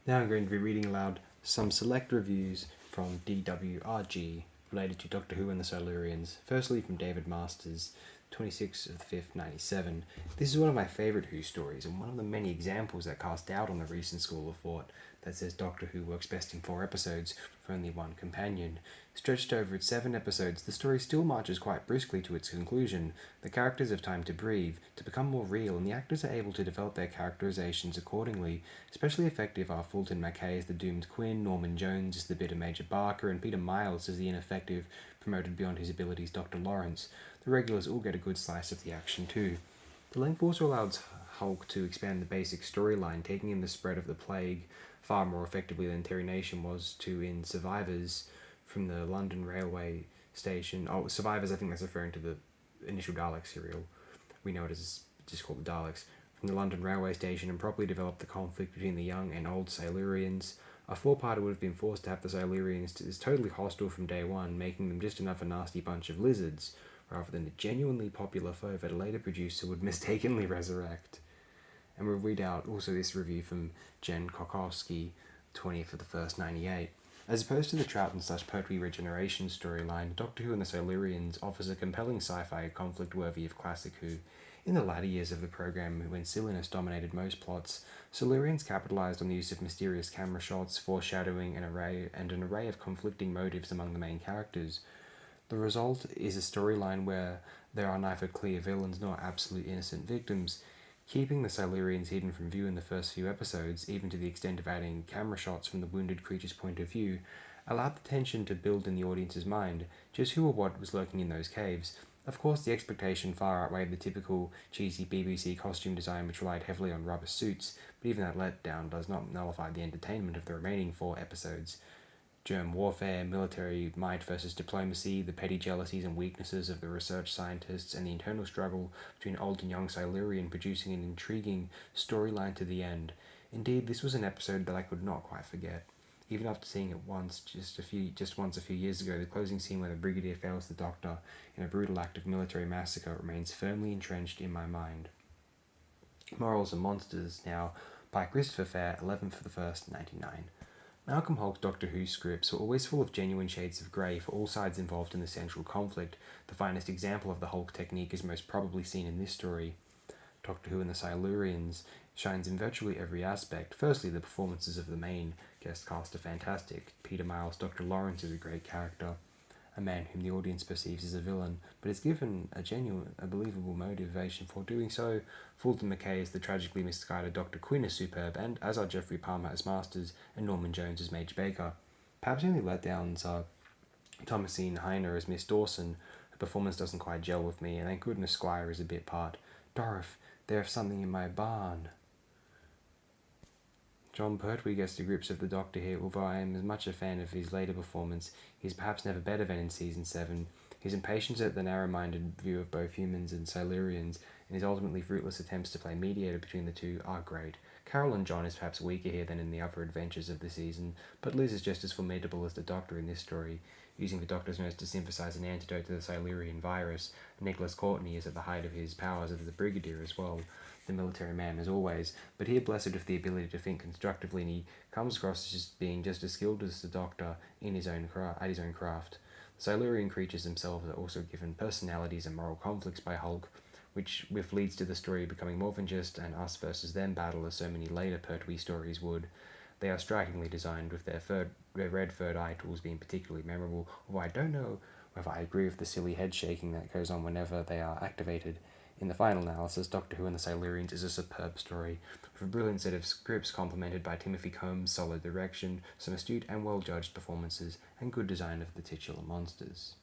Now I'm going to be reading aloud some select reviews from DWRG related to Doctor Who and the Silurians, firstly from David Masters, 26th of the 5th, 97. This is one of my favourite Who stories, and one of the many examples that cast doubt on the recent school of thought that says Doctor Who works best in 4 episodes with only one companion. Stretched over its 7 episodes, the story still marches quite briskly to its conclusion. The characters have time to breathe, to become more real, and the actors are able to develop their characterizations accordingly. Especially effective are Fulton Mackay as the doomed Quinn, Norman Jones as the bitter Major Barker, and Peter Miles as the ineffective, promoted beyond his abilities Dr. Lawrence. The regulars all get a good slice of the action too. The length also allows Hulke to expand the basic storyline, taking in the spread of the plague far more effectively than Terry Nation was to in Survivors from the London railway station. Oh, Survivors, I think that's referring to the initial Dalek serial. We know it as just called the Daleks. From the London railway station, and properly develop the conflict between the young and old Silurians. A 4-parter would have been forced to have the Silurians as totally hostile from day one, making them just enough a nasty bunch of lizards, rather than a genuinely popular foe that a later producer would mistakenly resurrect. And we'll read out also this review from Jen Kokowski, 20th of the 1st, 98. As opposed to the Troughton/Pertwee regeneration storyline, Doctor Who and the Silurians offers a compelling sci-fi conflict worthy of classic Who. In the latter years of the program, when silliness dominated most plots, Silurians capitalized on the use of mysterious camera shots, foreshadowing, an array of conflicting motives among the main characters. The result is a storyline where there are neither clear villains nor absolute innocent victims. Keeping the Silurians hidden from view in the first few episodes, even to the extent of adding camera shots from the wounded creature's point of view, allowed the tension to build in the audience's mind, just who or what was lurking in those caves. Of course, the expectation far outweighed the typical cheesy BBC costume design which relied heavily on rubber suits, but even that letdown does not nullify the entertainment of the remaining 4 episodes. Germ warfare, military might versus diplomacy, the petty jealousies and weaknesses of the research scientists, and the internal struggle between old and young Silurian producing an intriguing storyline to the end. Indeed, this was an episode that I could not quite forget. Even after seeing it once, once a few years ago, the closing scene where the Brigadier fails the Doctor in a brutal act of military massacre remains firmly entrenched in my mind. Morals and Monsters, now by Christopher Fair, 11th for the 1st, 99. Malcolm Hulke's Doctor Who scripts were always full of genuine shades of grey for all sides involved in the central conflict. The finest example of the Hulke technique is most probably seen in this story. Doctor Who and the Silurians shines in virtually every aspect. Firstly, the performances of the main guest cast are fantastic. Peter Miles' Dr. Lawrence is a great character, a man whom the audience perceives as a villain, but is given a believable motivation for doing so. Fulton Mackay as the tragically misguided Dr. Quinn is superb, and as are Geoffrey Palmer as Masters and Norman Jones as Major Baker. Perhaps the only letdowns are Thomasine Heiner as Miss Dawson. Her performance doesn't quite gel with me, and thank goodness Squire is a bit part. Dorothy, there's something in my barn. John Pertwee gets to grips with the Doctor here, although I am as much a fan of his later performance. He is perhaps never better than in Season 7. His impatience at the narrow-minded view of both humans and Silurians, and his ultimately fruitless attempts to play mediator between the two are great. Carol and John is perhaps weaker here than in the other adventures of the season, but Liz is just as formidable as the Doctor in this story, using the Doctor's nurse to synthesize an antidote to the Silurian virus. Nicholas Courtney is at the height of his powers as the Brigadier as well, the military man as always, but here blessed with the ability to think constructively, and he comes across as just being just as skilled as the Doctor in his own craft. The Silurian creatures themselves are also given personalities and moral conflicts by Hulke, which leads to the story becoming more than just an us versus them battle as so many later Pertwee stories would. They are strikingly designed, with their red third eye tools being particularly memorable, although I don't know whether I agree with the silly head shaking that goes on whenever they are activated. In the final analysis, Doctor Who and the Silurians is a superb story, with a brilliant set of scripts complemented by Timothy Combe's solid direction, some astute and well-judged performances, and good design of the titular monsters.